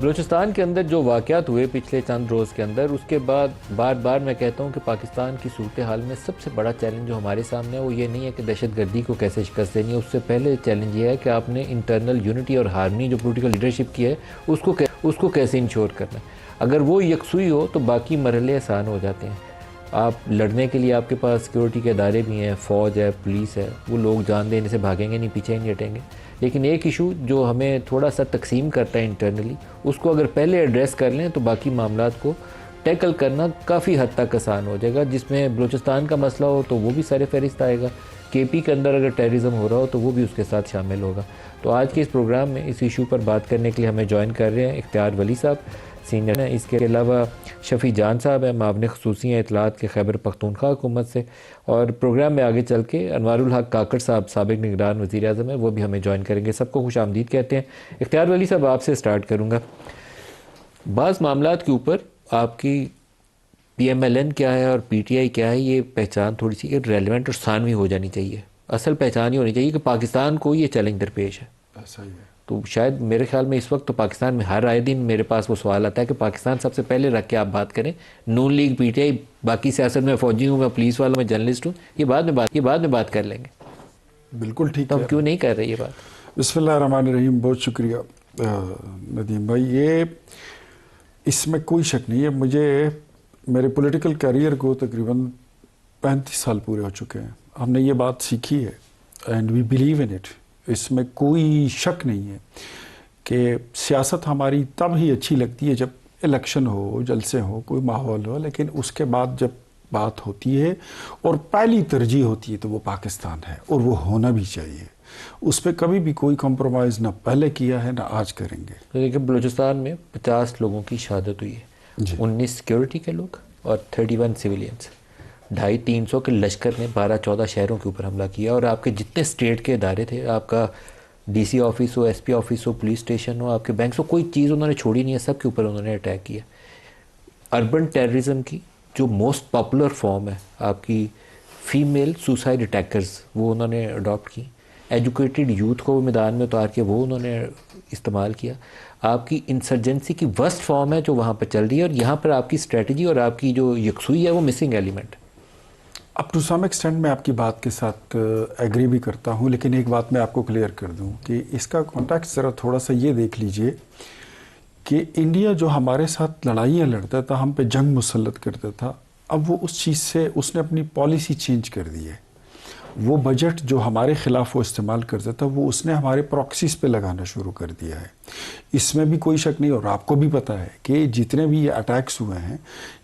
بلوچستان کے اندر جو واقعات ہوئے پچھلے چند روز کے اندر، اس کے بعد بار بار میں کہتا ہوں کہ پاکستان کی صورتحال میں سب سے بڑا چیلنج جو ہمارے سامنے ہے وہ یہ نہیں ہے کہ دہشت گردی کو کیسے شکست دینی ہے. اس سے پہلے چیلنج یہ ہے کہ آپ نے انٹرنل یونٹی اور ہارمنی جو پولیٹیکل لیڈرشپ کی ہے اس کو کیسے انشور کرنا ہے. اگر وہ یکسوئی ہو تو باقی مرحلے آسان ہو جاتے ہیں. آپ لڑنے کے لیے آپ کے پاس سیکورٹی کے ادارے بھی ہیں، فوج ہے، پولیس ہے، وہ لوگ جان دینے سے بھاگیں گے نہیں، پیچھے نہیں ہٹیں گے. لیکن ایک ایشو جو ہمیں تھوڑا سا تقسیم کرتا ہے انٹرنلی، اس کو اگر پہلے ایڈریس کر لیں تو باقی معاملات کو ٹیکل کرنا کافی حد تک آسان ہو جائے گا. جس میں بلوچستان کا مسئلہ ہو تو وہ بھی سر فہرست آئے گا. کے پی کے اندر اگر ٹیررزم ہو رہا ہو تو وہ بھی اس کے ساتھ شامل ہوگا. تو آج کے اس پروگرام میں اس ایشو پر بات کرنے کے لیے ہمیں جوائن کر رہے ہیں اختیار ولی صاحب سینئر ہیں. اس کے علاوہ شفیع جان صاحب ہیں، معاون خصوصی ہیں اطلاعات کے خیبر پختونخوا حکومت سے. اور پروگرام میں آگے چل کے انوار الحق کاکڑ صاحب سابق نگران وزیر اعظم ہیں، وہ بھی ہمیں جوائن کریں گے. سب کو خوش آمدید کہتے ہیں. اختیار ولی صاحب آپ سے سٹارٹ کروں گا. بعض معاملات کے اوپر آپ کی پی ایم ایل این کیا ہے اور پی ٹی آئی کیا ہے، یہ پہچان تھوڑی سی ریلیونٹ اور ثانوی ہو جانی چاہیے. اصل پہچان ہی ہونی چاہیے کہ پاکستان کو یہ چیلنج درپیش ہے. ایسا ہی ہے. تو شاید میرے خیال میں اس وقت تو پاکستان میں ہر آئے دن میرے پاس وہ سوال آتا ہے کہ پاکستان سب سے پہلے رکھ کے آپ بات کریں. نون لیگ، پی ٹی آئی، باقی سیاست میں فوجی ہوں، میں پولیس والا، میں جرنلسٹ ہوں، یہ بعد میں بات کر لیں گے. بالکل ٹھیک تو ہے. ہم کیوں نہیں کر رہے یہ بات؟ بسم اللہ الرحمن الرحیم. بہت شکریہ ندیم بھائی. یہ اس میں کوئی شک نہیں ہے. مجھے میرے پولیٹیکل کیریئر کو تقریباً 35 سال پورے ہو چکے ہیں. ہم نے یہ بات سیکھی ہے and we believe in it. اس میں کوئی شک نہیں ہے کہ سیاست ہماری تب ہی اچھی لگتی ہے جب الیکشن ہو، جلسے ہو، کوئی ماحول ہو. لیکن اس کے بعد جب بات ہوتی ہے اور پہلی ترجیح ہوتی ہے تو وہ پاکستان ہے اور وہ ہونا بھی چاہیے. اس پہ کبھی بھی کوئی کمپرومائز نہ پہلے کیا ہے نہ آج کریں گے. لیکن بلوچستان میں 50 لوگوں کی شہادت ہوئی ہے، 19 سیکیورٹی کے لوگ اور 31 سویلینز. 250-300 کے لشکر نے 12-14 شہروں کے اوپر حملہ کیا. اور آپ کے جتنے اسٹیٹ کے ادارے تھے، آپ کا ڈی سی آفس ہو، ایس پی آفس ہو، پولیس اسٹیشن ہو، آپ کے بینکس ہو، کوئی چیز انہوں نے چھوڑی نہیں ہے. سب کے اوپر انہوں نے اٹیک کیا. اربن ٹیررزم کی جو موسٹ پاپولر فارم ہے آپ کی فیمیل سوسائڈ اٹیکرز، وہ انہوں نے اڈاپٹ کی. ایجوکیٹڈ یوتھ کو میدان میں اتار کے وہ انہوں نے استعمال کیا. آپ کی انسرجنسی کی ورسٹ فارم ہے جو وہاں پہ چل رہی ہے. اور یہاں پر آپ کی اسٹریٹجی اور آپ کی جو یکسوئی ہے وہ مسنگ ایلیمنٹ. اب ٹو سم ایکسٹینٹ میں آپ کی بات کے ساتھ ایگری بھی کرتا ہوں. لیکن ایک بات میں آپ کو کلیئر کر دوں کہ اس کا کانٹیکسٹ ذرا تھوڑا سا یہ دیکھ لیجئے کہ انڈیا جو ہمارے ساتھ لڑائیاں لڑتا تھا، ہم پہ جنگ مسلط کرتا تھا، اب وہ اس چیز سے اس نے اپنی پالیسی چینج کر دی ہے. وہ بجٹ جو ہمارے خلاف وہ استعمال کرتا تھا وہ اس نے ہمارے پراکسیز پہ لگانا شروع کر دیا ہے. اس میں بھی کوئی شک نہیں. اور آپ کو بھی پتہ ہے کہ جتنے بھی یہ اٹیکس ہوئے ہیں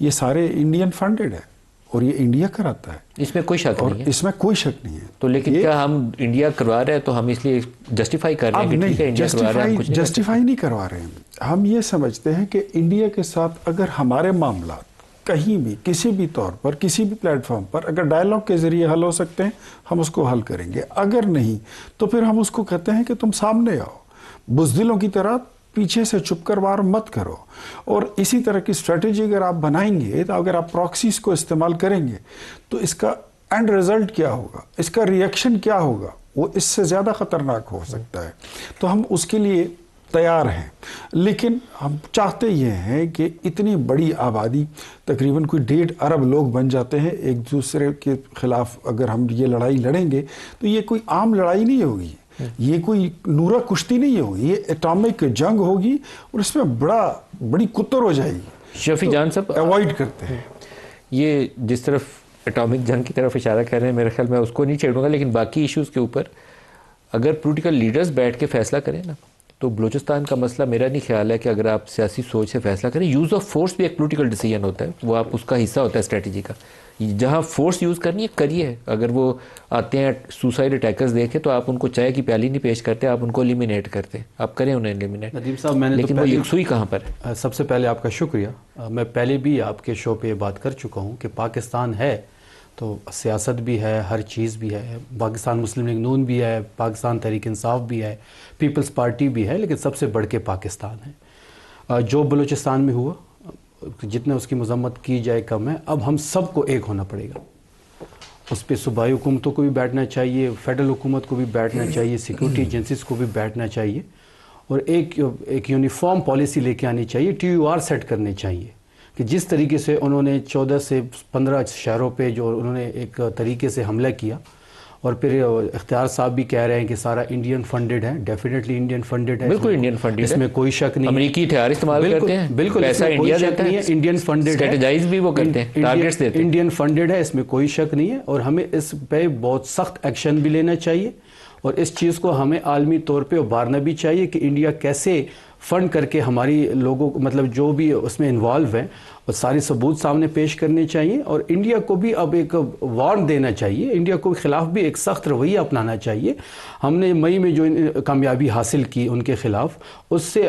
یہ سارے انڈین فنڈڈ ہے اور یہ انڈیا کراتا ہے. اس میں کوئی شک نہیں ہے. اس میں کوئی شک نہیں ہے. تو لیکن کیا ہم انڈیا کروا رہے ہیں تو ہم اس لیے جسٹیفائی کر رہے ہیں کہ ٹھیک ہے انڈیا کروا رہے ہیں، ہم کچھ نہیں جسٹیفائی نہیں کروا رہے ہیں. ہم یہ سمجھتے ہیں کہ انڈیا کے ساتھ اگر ہمارے معاملات کہیں بھی کسی بھی طور پر کسی بھی پلیٹ فارم پر اگر ڈائیلاگ کے ذریعے حل ہو سکتے ہیں ہم اس کو حل کریں گے. اگر نہیں تو پھر ہم اس کو کہتے ہیں کہ تم سامنے آؤ، بزدلوں کی طرح پیچھے سے چھپ کر وار مت کرو. اور اسی طرح کی اسٹریٹجی اگر آپ بنائیں گے تو اگر آپ پراکسیز کو استعمال کریں گے تو اس کا اینڈ رزلٹ کیا ہوگا، اس کا ریئیکشن کیا ہوگا، وہ اس سے زیادہ خطرناک ہو سکتا ہے. تو ہم اس کے لیے تیار ہیں. لیکن ہم چاہتے یہ ہیں کہ اتنی بڑی آبادی تقریباً کوئی 1.5 ارب لوگ بن جاتے ہیں ایک دوسرے کے خلاف. اگر ہم یہ لڑائی لڑیں گے تو یہ کوئی عام لڑائی نہیں ہوگی، یہ کوئی نورہ کشتی نہیں ہوگی، یہ اٹامک جنگ ہوگی اور اس میں بڑی کتر ہو جائے گی. شفیع جان صاحب اوائڈ کرتے ہیں. یہ جس طرف اٹامک جنگ کی طرف اشارہ کر رہے ہیں میرے خیال میں اس کو نہیں چھیڑوں گا. لیکن باقی ایشوز کے اوپر اگر پولیٹیکل لیڈرز بیٹھ کے فیصلہ کریں نا تو بلوچستان کا مسئلہ میرا نہیں خیال ہے کہ اگر آپ سیاسی سوچ سے فیصلہ کریں. یوز آف فورس بھی ایک پولیٹیکل ڈیسیجن ہوتا ہے، وہ آپ اس کا حصہ ہوتا ہے اسٹریٹجی کا. جہاں فورس یوز کرنی ہے کریے. اگر وہ آتے ہیں سوسائڈ اٹیکرز دیکھیں تو آپ ان کو چائے کی پیالی نہیں پیش کرتے، آپ ان کو ایلیمینیٹ کرتے. آپ کریں انہیں ایلیمینیٹ. ندیم صاحب میں نے لیکن وہ یکسوئی کہاں پر ہے؟ سب سے پہلے آپ کا شکریہ. میں پہلے بھی آپ کے شو پہ یہ بات کر چکا ہوں کہ پاکستان ہے تو سیاست بھی ہے، ہر چیز بھی ہے. پاکستان مسلم لیگ نون بھی ہے، پاکستان تحریک انصاف بھی ہے، پیپلز پارٹی بھی ہے، لیکن سب سے بڑھ کے پاکستان ہے. جو بلوچستان میں ہوا جتنے اس کی مذمت کی جائے کم ہے. اب ہم سب کو ایک ہونا پڑے گا. اس پہ صوبائی حکومتوں کو بھی بیٹھنا چاہیے، فیڈرل حکومت کو بھی بیٹھنا چاہیے، سیکورٹی ایجنسیز کو بھی بیٹھنا چاہیے اور ایک یونیفارم پالیسی لے کے آنی چاہیے, TUR سیٹ کرنے چاہیے کہ جس طریقے سے انہوں نے 14 سے 15 شہروں پہ جو انہوں نے ایک طریقے سے حملہ کیا, اور پھر اختیار صاحب بھی کہہ رہے ہیں کہ سارا انڈین فنڈڈ ہے, ڈیفینیٹلی انڈین فنڈڈ ہے, بالکل انڈین فنڈڈ ہے, اس میں کوئی شک نہیں, امریکی ہتھیار استعمال کرتے ہیں, بالکل پیسہ انڈیا دیتا ہے, انڈین فنڈڈ ہے, اسٹریٹجائز بھی وہ کرتے ہیں, ٹارگیٹس دیتے ہیں, انڈین فنڈڈ ہے, اس میں کوئی شک نہیں ہے, اور ہمیں اس پہ بہت سخت ایکشن بھی لینا چاہیے, اور اس چیز کو ہمیں عالمی طور پہ ابھارنا بھی چاہیے کہ انڈیا کیسے فنڈ کر کے ہماری لوگوں کو, مطلب جو بھی اس میں انوالو ہیں, اور ساری ثبوت سامنے پیش کرنے چاہیے, اور انڈیا کو بھی اب ایک وارن دینا چاہیے, انڈیا کو خلاف بھی ایک سخت رویہ اپنانا چاہیے. ہم نے مئی میں جو کامیابی حاصل کی ان کے خلاف, اس سے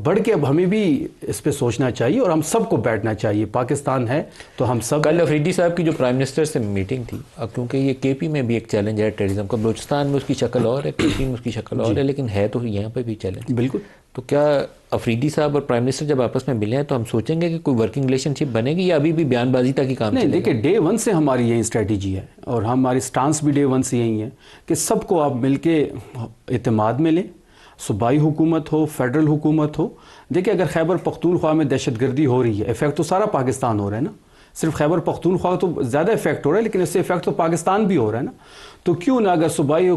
بڑھ کے اب ہمیں بھی اس پہ سوچنا چاہیے, اور ہم سب کو بیٹھنا چاہیے. پاکستان ہے تو ہم سب. کل افریدی صاحب کی جو پرائم منسٹر سے میٹنگ تھی, اب کیونکہ یہ KP میں بھی ایک چیلنج ہے ٹیررزم کا, بلوچستان میں اس کی شکل اور ہے, KP میں اس کی شکل اور ہے, لیکن ہے تو یہاں پہ بھی چیلنج. بالکل. تو کیا افریدی صاحب اور پرائم منسٹر جب آپس میں ملے ہیں تو ہم سوچیں گے کہ کوئی ورکنگ ریلیشن شپ بنے گی, یا ابھی بھی بیان بازی تک ہی کام چلے گا؟ نہیں, دیکھیں ڈے 1 سے ہماری یہی اسٹریٹجی ہے, اور ہماری سٹانس بھی ڈے 1 سے یہی ہے کہ سب کو آپ مل کے اعتماد میں لیں, صوبائی حکومت ہو, فیڈرل حکومت ہو. دیکھیں اگر خیبر پختونخوا میں دہشت گردی ہو رہی ہے, افیکٹ تو سارا پاکستان ہو رہا ہے نا, صرف خیبر پختونخوا تو زیادہ افیکٹ ہو رہا ہے, لیکن اس سے افیکٹ تو پاکستان بھی ہو رہا ہے نا. تو کیوں نہ اگر صوبائی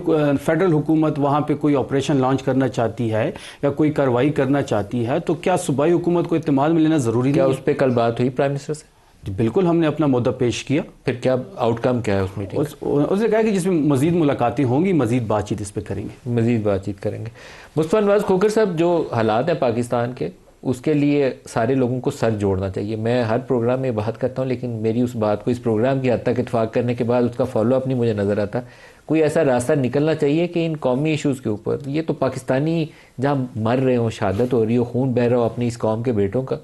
فیڈرل حکومت وہاں پہ کوئی آپریشن لانچ کرنا چاہتی ہے یا کوئی کارروائی کرنا چاہتی ہے, تو کیا صوبائی حکومت کو اعتماد میں لینا ضروری نہیں؟ کیا اس پہ کل بات ہوئی پرائم منسٹر سے؟ بالکل, ہم نے اپنا مدعا پیش کیا. پھر کیا آؤٹ کم کیا ہے اس میٹنگ؟ اس نے کہا کہ جس میں مزید ملاقاتیں ہوں گی, مزید بات چیت اس پہ کریں گے, مزید بات چیت کریں گے. مصطفیٰ نواز کھوکھر صاحب, جو حالات ہیں پاکستان کے, اس کے لیے سارے لوگوں کو سر جوڑنا چاہیے. میں ہر پروگرام میں بات کرتا ہوں, لیکن میری اس بات کو اس پروگرام کی حد تک اتفاق کرنے کے بعد اس کا فالو اپ نہیں مجھے نظر آتا. کوئی ایسا راستہ نکلنا چاہیے کہ ان قومی ایشوز کے اوپر, یہ تو پاکستانی جہاں مر رہے ہوں, شہادت ہو رہی ہو, خون بہہ رہا ہو اپنی اس قوم کے بیٹوں کا,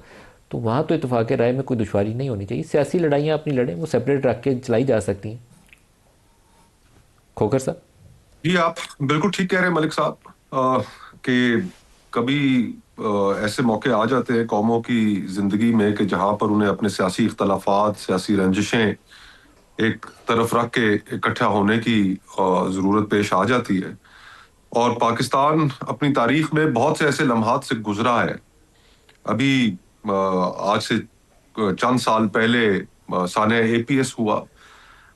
تو وہاں تو اتفاق رائے میں کوئی دشواری نہیں ہونی چاہیے. سیاسی لڑائیاں اپنی لڑیں, وہ سیپریٹ رکھ کے چلائی جا سکتی ہیں. کھوکھر صاحب جی, آپ بالکل ٹھیک کہہ رہے ہیں ملک صاحب کہ کبھی ایسے موقع آ جاتے ہیں قوموں کی زندگی میں کہ جہاں پر انہیں اپنے سیاسی اختلافات, سیاسی رنجشیں ایک طرف رکھ کے اکٹھا ہونے کی ضرورت پیش آ جاتی ہے. اور پاکستان اپنی تاریخ میں بہت سے ایسے لمحات سے گزرا ہے. ابھی آج سے چند سال پہلے سانحہ APS ہوا.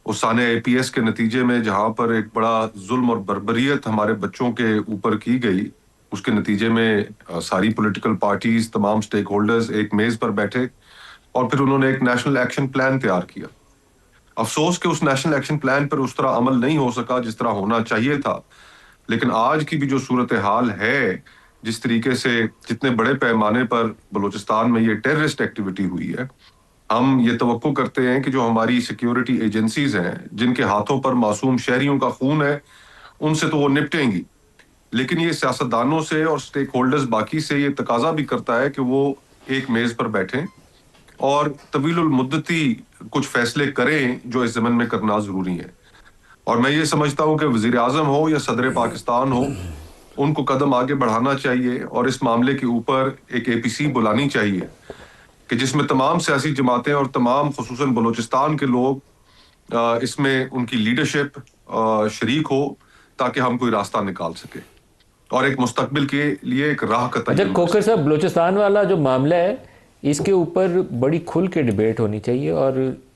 اس سانحہ APS کے نتیجے میں جہاں پر ایک بڑا ظلم اور بربریت ہمارے بچوں کے اوپر کی گئی, اس کے نتیجے میں ساری پولیٹیکل پارٹیز, تمام سٹیک ہولڈرز ایک میز پر بیٹھے, اور پھر انہوں نے ایک نیشنل ایکشن پلان تیار کیا. افسوس کہ اس نیشنل ایکشن پلان پر اس طرح عمل نہیں ہو سکا جس طرح ہونا چاہیے تھا. لیکن آج کی بھی جو صورتحال ہے, جس طریقے سے جتنے بڑے پیمانے پر بلوچستان میں یہ ٹیررسٹ ایکٹیویٹی ہوئی ہے, ہم یہ توقع کرتے ہیں کہ جو ہماری سیکیورٹی ایجنسیز ہیں, جن کے ہاتھوں پر معصوم شہریوں کا خون ہے, ان سے تو وہ نپٹیں گی, لیکن یہ سیاستدانوں سے اور سٹیک ہولڈرز باقی سے یہ تقاضا بھی کرتا ہے کہ وہ ایک میز پر بیٹھیں اور طویل المدتی کچھ فیصلے کریں جو اس زمن میں کرنا ضروری ہے. اور میں یہ سمجھتا ہوں کہ وزیر اعظم ہو یا صدر پاکستان ہو, ان کو قدم آگے بڑھانا چاہیے اور اس معاملے کے اوپر ایک APC بلانی چاہیے کہ جس میں تمام سیاسی جماعتیں اور تمام خصوصاً بلوچستان کے لوگ اس میں ان کی لیڈرشپ شریک ہو, تاکہ ہم کوئی راستہ نکال سکے اور ایک مستقبل کے لیے ایک راہ کا اچھا کھوکھر صاحب, بلوچستان والا جو معاملہ ہے اس کے اوپر بڑی کھل کے ڈیبیٹ ہونی چاہیے, اور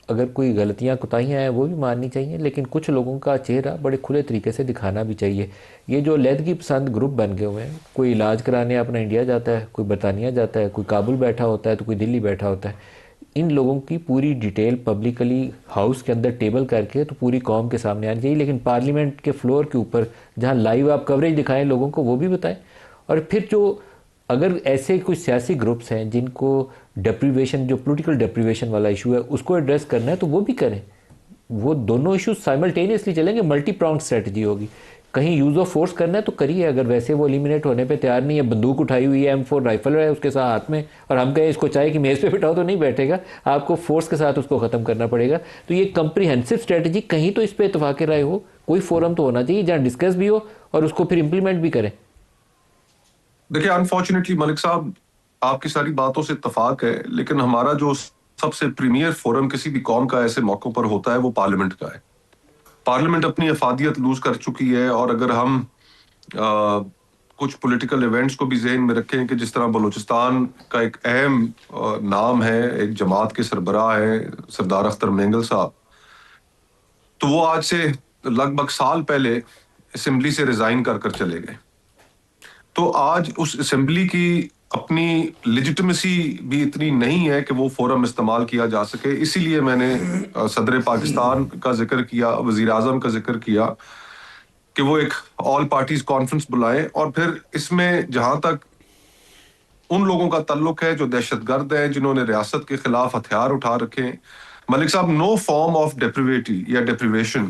اگر کوئی غلطیاں کوتاہیاں ہیں وہ بھی ماننی چاہیے, لیکن کچھ لوگوں کا چہرہ بڑے کھلے طریقے سے دکھانا بھی چاہیے. یہ جو علیحدگی پسند گروپ بن گئے ہوئے ہیں, کوئی علاج کرانے اپنا انڈیا جاتا ہے, کوئی برطانیہ جاتا ہے, کوئی کابل بیٹھا ہوتا ہے, تو کوئی دلی بیٹھا ہوتا ہے. ان لوگوں کی پوری ڈیٹیل پبلکلی ہاؤس کے اندر ٹیبل کر کے تو پوری قوم کے سامنے آنی چاہیے, لیکن پارلیمنٹ کے فلور کے اوپر جہاں لائیو آپ کوریج دکھائیں لوگوں کو, وہ بھی بتائیں. اور پھر جو اگر ایسے کوئی سیاسی گروپس ہیں جن کو ڈیپریویشن, جو پولیٹیکل ڈیپریویشن والا ایشو ہے, اس کو ایڈریس کرنا ہے تو وہ بھی کریں. وہ دونوں ایشوز سائملٹینیسلی چلیں گے, ملٹی پرانگ اسٹریٹجی ہوگی. کہیں یوز آف فورس کرنا ہے تو کریے, اگر ویسے وہ ایلیمینیٹ ہونے پہ تیار نہیں ہے, بندوق اٹھائی ہوئی ہے, M4 رائفل ہے اس کے ساتھ ہاتھ میں, اور ہم کہیں اس کو چاہے کہ میز پہ بٹھاؤ, تو نہیں بیٹھے گا, آپ کو فورس کے ساتھ اس کو ختم کرنا پڑے گا. تو یہ کمپریہنسو اسٹریٹجی, کہیں تو اس پہ اتفاق رائے ہو, کوئی فورم تو ہونا چاہیے جہاں ڈسکس بھی ہو اور اس کو پھر امپلیمنٹ بھی کریں. دیکھیں انفارچونیٹلی ملک صاحب, آپ کی ساری باتوں سے اتفاق ہے, لیکن ہمارا جو سب سے پریمیئر فورم کسی بھی قوم کا ایسے موقع پر ہوتا ہے وہ پارلیمنٹ کا ہے. پارلیمنٹ اپنی افادیت لوز کر چکی ہے, اور اگر ہم کچھ پولیٹیکل ایونٹس کو بھی ذہن میں رکھیں کہ جس طرح بلوچستان کا ایک اہم نام ہے، ایک جماعت کے سربراہ ہیں سردار اختر مینگل صاحب، تو وہ آج سے لگ بھگ سال پہلے اسمبلی سے ریزائن کر کر چلے گئے. تو آج اس اسمبلی کی اپنی لیجٹمیسی بھی اتنی نہیں ہے کہ وہ فورم استعمال کیا جا سکے. اسی لیے میں نے صدر پاکستان کا ذکر کیا، وزیر اعظم کا ذکر کیا کہ وہ ایک آل پارٹیز کانفرنس بلائیں، اور پھر اس میں جہاں تک ان لوگوں کا تعلق ہے جو دہشت گرد ہیں، جنہوں نے ریاست کے خلاف ہتھیار اٹھا رکھے ہیں، ملک صاحب، نو فارم آف ڈیپریویٹی یا ڈیپریویشن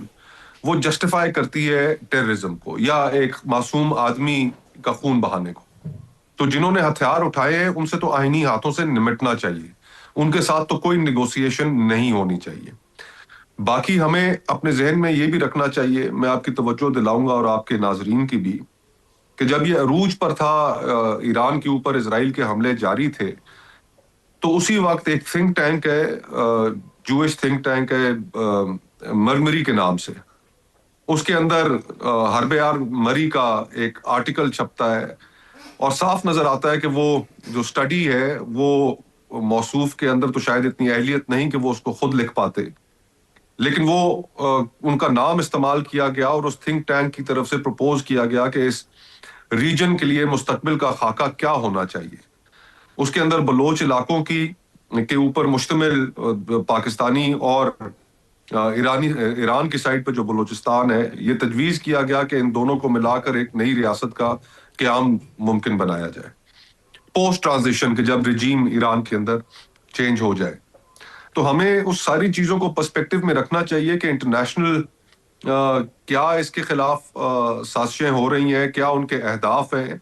وہ جسٹیفائی کرتی ہے ٹیررزم کو یا ایک معصوم آدمی کا خون بہانے کو. تو جنہوں نے ہتھیار اٹھائے ہیں ان سے تو آئینی ہاتھوں سے نمٹنا چاہیے، ان کے ساتھ تو کوئی نیگوسیشن نہیں ہونی چاہیے. باقی ہمیں اپنے ذہن میں یہ بھی رکھنا چاہیے، میں آپ کی توجہ دلاؤں گا اور آپ کے ناظرین کی بھی، کہ جب یہ عروج پر تھا ایران کے اوپر اسرائیل کے حملے جاری تھے، تو اسی وقت ایک تھنک ٹینک ہے، جوئش تھنک ٹینک ہے مرمری کے نام سے، اس کے اندر حرب یار مری کا ایک آرٹیکل چھپتا ہے اور صاف نظر آتا ہے کہ وہ جو سٹڈی ہے وہ موصوف کے اندر تو شاید اتنی اہلیت نہیں کہ وہ اس کو خود لکھ پاتے، لیکن وہ ان کا نام استعمال کیا گیا اور اس تھنک ٹینک کی طرف سے پروپوز کیا گیا کہ اس ریجن کے لیے مستقبل کا خاکہ کیا ہونا چاہیے. اس کے اندر بلوچ علاقوں کے اوپر مشتمل پاکستانی اور ایران کی سائڈ پہ جو بلوچستان ہے، یہ تجویز کیا گیا کہ ان دونوں کو ملا کر ایک نئی ریاست کا قیام ممکن بنایا جائے پوسٹ ٹرانزیشن کے، جب رجیم ایران کے اندر چینج ہو جائے. تو ہمیں اس ساری چیزوں کو پرسپیکٹو میں رکھنا چاہیے کہ انٹرنیشنل کیا اس کے خلاف سازشیں ہو رہی ہیں، کیا ان کے اہداف ہیں.